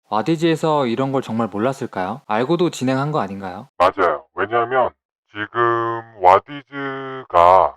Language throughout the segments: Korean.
와디즈에서 이런 걸 정말 몰랐을까요? 알고도 진행한 거 아닌가요? 맞아요. 왜냐하면 지금 와디즈가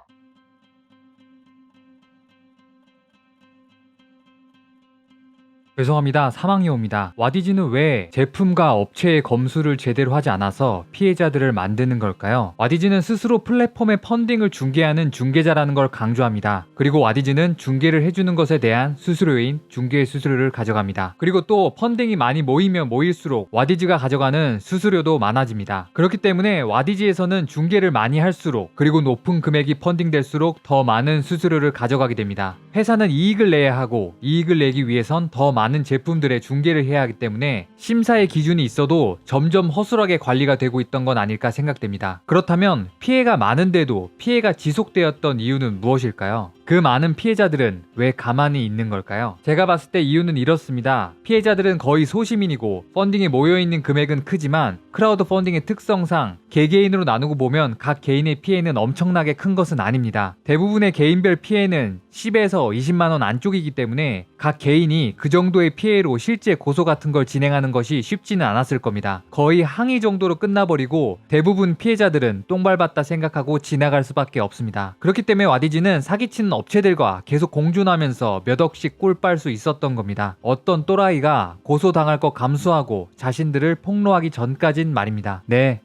죄송합니다. 사망이 옵니다. 와디즈는 왜 제품과 업체의 검수를 제대로 하지 않아서 피해자들을 만드는 걸까요? 와디즈는 스스로 플랫폼의 펀딩을 중개하는 중개자라는 걸 강조합니다. 그리고 와디즈는 중개를 해주는 것에 대한 수수료인 중개 수수료를 가져갑니다. 그리고 또 펀딩이 많이 모이면 모일수록 와디즈가 가져가는 수수료도 많아집니다. 그렇기 때문에 와디즈에서는 중개를 많이 할수록 그리고 높은 금액이 펀딩될수록 더 많은 수수료를 가져가게 됩니다. 회사는 이익을 내야 하고 이익을 내기 위해선 더 많은 제품들의 중개를 해야 하기 때문에 심사의 기준이 있어도 점점 허술하게 관리가 되고 있던 건 아닐까 생각됩니다. 그렇다면 피해가 많은데도 피해가 지속되었던 이유는 무엇일까요? 그 많은 피해자들은 왜 가만히 있는 걸까요? 제가 봤을 때 이유는 이렇습니다. 피해자들은 거의 소시민이고 펀딩에 모여있는 금액은 크지만 크라우드 펀딩의 특성상 개개인으로 나누고 보면 각 개인의 피해는 엄청나게 큰 것은 아닙니다. 대부분의 개인별 피해는 10에서 20만원 안쪽이기 때문에 각 개인이 그 정도의 피해로 실제 고소 같은 걸 진행하는 것이 쉽지는 않았을 겁니다. 거의 항의 정도로 끝나버리고 대부분 피해자들은 똥 밟았다 생각하고 지나갈 수밖에 없습니다. 그렇기 때문에 와디즈는 사기치는 업체들과 계속 공존하면서 몇 억씩 꿀 빨 수 있었던 겁니다. 어떤 또라이가 고소당할 것 감수하고 자신들을 폭로하기 전까진 말입니다. 네,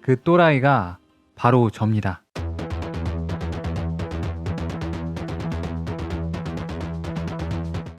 그 또라이가 바로 접니다.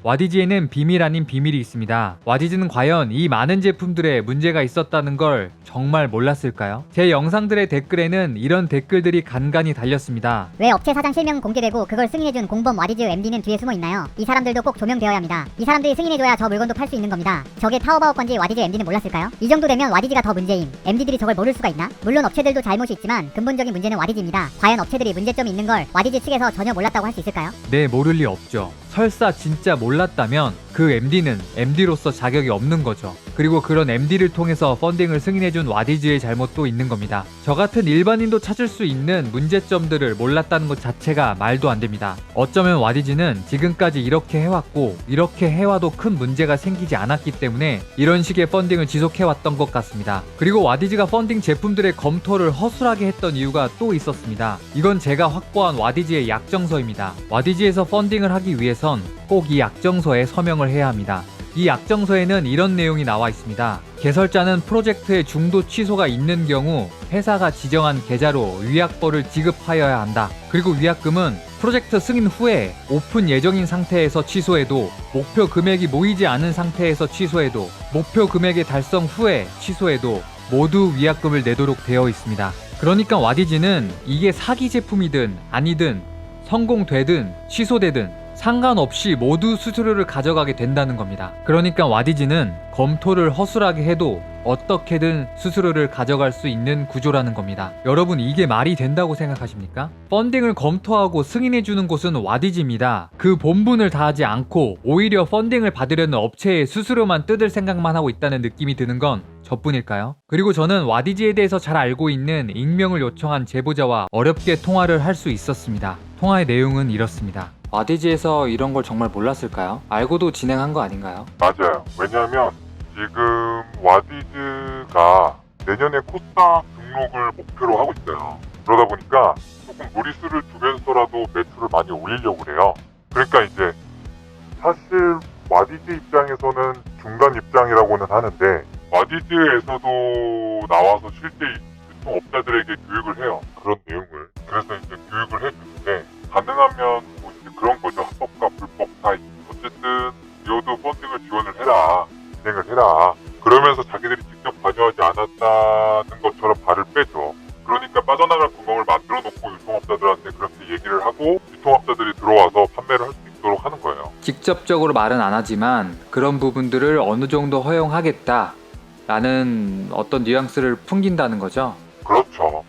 와디즈에는 비밀 아닌 비밀이 있습니다. 와디즈는 과연 이 많은 제품들에 문제가 있었다는 걸 정말 몰랐을까요? 제 영상들의 댓글에는 이런 댓글들이 간간히 달렸습니다. 왜 업체 사장 실명은 공개되고 그걸 승인해준 공범 와디즈 MD는 뒤에 숨어 있나요? 이 사람들도 꼭 조명되어야 합니다. 이 사람들이 승인해줘야 저 물건도 팔 수 있는 겁니다. 저게 타오바오 건지 와디즈 MD는 몰랐을까요? 이 정도 되면 와디즈가 더 문제임. MD들이 저걸 모를 수가 있나? 물론 업체들도 잘못이 있지만 근본적인 문제는 와디즈입니다. 과연 업체들이 문제점이 있는 걸 와디즈 측에서 전혀 몰랐다고 할 수 있을까요? 네, 모를 리 없죠. 설사 진짜 몰랐다면 그 MD는 MD로서 자격이 없는 거죠. 그리고 그런 MD를 통해서 펀딩을 승인해준 와디즈의 잘못도 있는 겁니다. 저 같은 일반인도 찾을 수 있는 문제점들을 몰랐다는 것 자체가 말도 안 됩니다. 어쩌면 와디즈는 지금까지 이렇게 해왔고 이렇게 해와도 큰 문제가 생기지 않았기 때문에 이런 식의 펀딩을 지속해왔던 것 같습니다. 그리고 와디즈가 펀딩 제품들의 검토를 허술하게 했던 이유가 또 있었습니다. 이건 제가 확보한 와디즈의 약정서입니다. 와디즈에서 펀딩을 하기 위해선 꼭 이 약정서에 서명을 해야 합니다. 이 약정서에는 이런 내용이 나와 있습니다. 개설자는 프로젝트의 중도 취소가 있는 경우 회사가 지정한 계좌로 위약벌을 지급하여야 한다. 그리고 위약금은 프로젝트 승인 후에 오픈 예정인 상태에서 취소해도, 목표 금액이 모이지 않은 상태에서 취소해도, 목표 금액의 달성 후에 취소해도 모두 위약금을 내도록 되어 있습니다. 그러니까 와디즈는 이게 사기 제품이든 아니든 성공되든 취소되든 상관없이 모두 수수료를 가져가게 된다는 겁니다. 그러니까 와디즈는 검토를 허술하게 해도 어떻게든 수수료를 가져갈 수 있는 구조라는 겁니다. 여러분, 이게 말이 된다고 생각하십니까? 펀딩을 검토하고 승인해주는 곳은 와디즈입니다. 그 본분을 다하지 않고 오히려 펀딩을 받으려는 업체의 수수료만 뜯을 생각만 하고 있다는 느낌이 드는 건 저뿐일까요? 그리고 저는 와디즈에 대해서 잘 알고 있는 익명을 요청한 제보자와 어렵게 통화를 할 수 있었습니다. 통화의 내용은 이렇습니다. 와디즈에서 이런 걸 정말 몰랐을까요? 알고도 진행한 거 아닌가요? 맞아요. 왜냐하면 지금 와디즈가 내년에 코스닥 등록을 목표로 하고 있어요. 그러다 보니까 조금 무리수를 두면서라도 매출을 많이 올리려고 그래요. 그러니까 이제 사실 와디즈 입장에서는 중간 입장이라고는 하는데 와디즈에서도 나와서 실제 유통업자들에게 교육을 해요. 그런 내용을. 그래서 이제 교육을 해주는데 가능하면 뭐 이제 그런 거죠. 합법과 불법 다 어쨌든 이어도 펀딩을 지원을 해라. 진행을 해라. 그러면서 자기들이 직접 관여하지 않았다는 것처럼 발을 빼죠. 그러니까 빠져나갈 구멍을 만들어 놓고 유통업자들한테 그렇게 얘기를 하고 유통업자들이 들어와서 판매를 할 수 있도록 하는 거예요. 직접적으로 말은 안 하지만 그런 부분들을 어느 정도 허용하겠다 라는 어떤 뉘앙스를 풍긴다는 거죠. 그렇죠.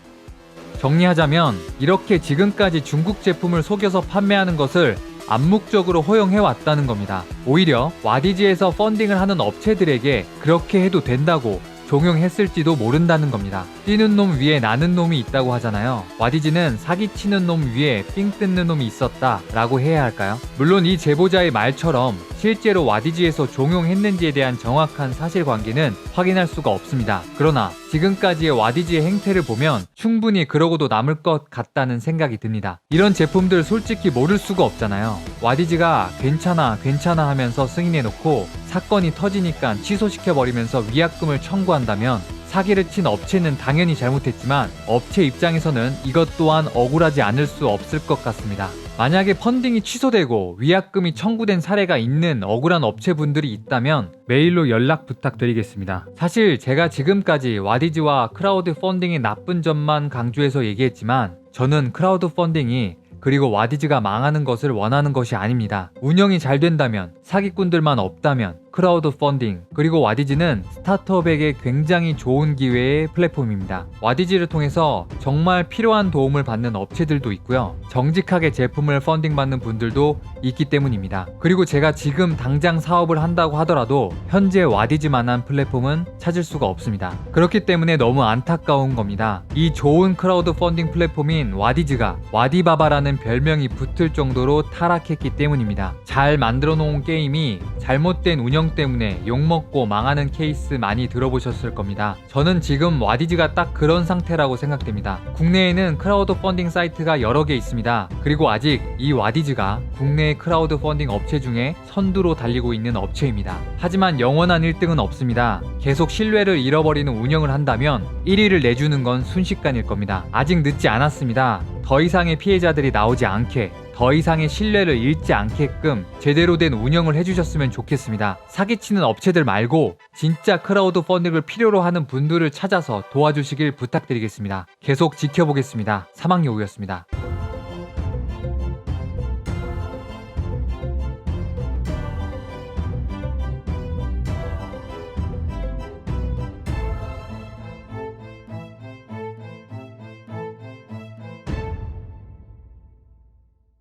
정리하자면 이렇게 지금까지 중국 제품을 속여서 판매하는 것을 암묵적으로 허용해왔다는 겁니다. 오히려 와디즈에서 펀딩을 하는 업체들에게 그렇게 해도 된다고 종용했을지도 모른다는 겁니다. 뛰는 놈 위에 나는 놈이 있다고 하잖아요. 와디즈는 사기치는 놈 위에 삥 뜯는 놈이 있었다 라고 해야 할까요? 물론 이 제보자의 말처럼 실제로 와디즈에서 종용했는지에 대한 정확한 사실관계는 확인할 수가 없습니다. 그러나 지금까지의 와디즈의 행태를 보면 충분히 그러고도 남을 것 같다는 생각이 듭니다. 이런 제품들 솔직히 모를 수가 없잖아요. 와디즈가 괜찮아 하면서 승인해놓고 사건이 터지니까 취소시켜버리면서 위약금을 청구한다면 사기를 친 업체는 당연히 잘못했지만 업체 입장에서는 이것 또한 억울하지 않을 수 없을 것 같습니다. 만약에 펀딩이 취소되고 위약금이 청구된 사례가 있는 억울한 업체분들이 있다면 메일로 연락 부탁드리겠습니다. 사실 제가 지금까지 와디즈와 크라우드 펀딩의 나쁜 점만 강조해서 얘기했지만 저는 크라우드 펀딩이 그리고 와디즈가 망하는 것을 원하는 것이 아닙니다. 운영이 잘 된다면, 사기꾼들만 없다면 크라우드 펀딩 그리고 와디즈는 스타트업에게 굉장히 좋은 기회의 플랫폼입니다. 와디즈를 통해서 정말 필요한 도움을 받는 업체들도 있고요. 정직하게 제품을 펀딩받는 분들도 있기 때문입니다. 그리고 제가 지금 당장 사업을 한다고 하더라도 현재 와디즈만한 플랫폼은 찾을 수가 없습니다. 그렇기 때문에 너무 안타까운 겁니다. 이 좋은 크라우드 펀딩 플랫폼인 와디즈가 와디바바라는 별명이 붙을 정도로 타락했기 때문입니다. 잘 만들어 놓은 게임이 잘못된 운영 때문에 욕먹고 망하는 케이스 많이 들어보셨을 겁니다. 저는 지금 와디즈가 딱 그런 상태라고 생각됩니다. 국내에는 크라우드 펀딩 사이트가 여러 개 있습니다. 그리고 아직 이 와디즈가 국내의 크라우드 펀딩 업체 중에 선두로 달리고 있는 업체입니다. 하지만 영원한 1등은 없습니다. 계속 신뢰를 잃어버리는 운영을 한다면 1위를 내주는 건 순식간일 겁니다. 아직 늦지 않았습니다. 더 이상의 피해자들이 나오지 않게, 더 이상의 신뢰를 잃지 않게끔 제대로 된 운영을 해주셨으면 좋겠습니다. 사기치는 업체들 말고 진짜 크라우드 펀딩을 필요로 하는 분들을 찾아서 도와주시길 부탁드리겠습니다. 계속 지켜보겠습니다. 사망여우였습니다.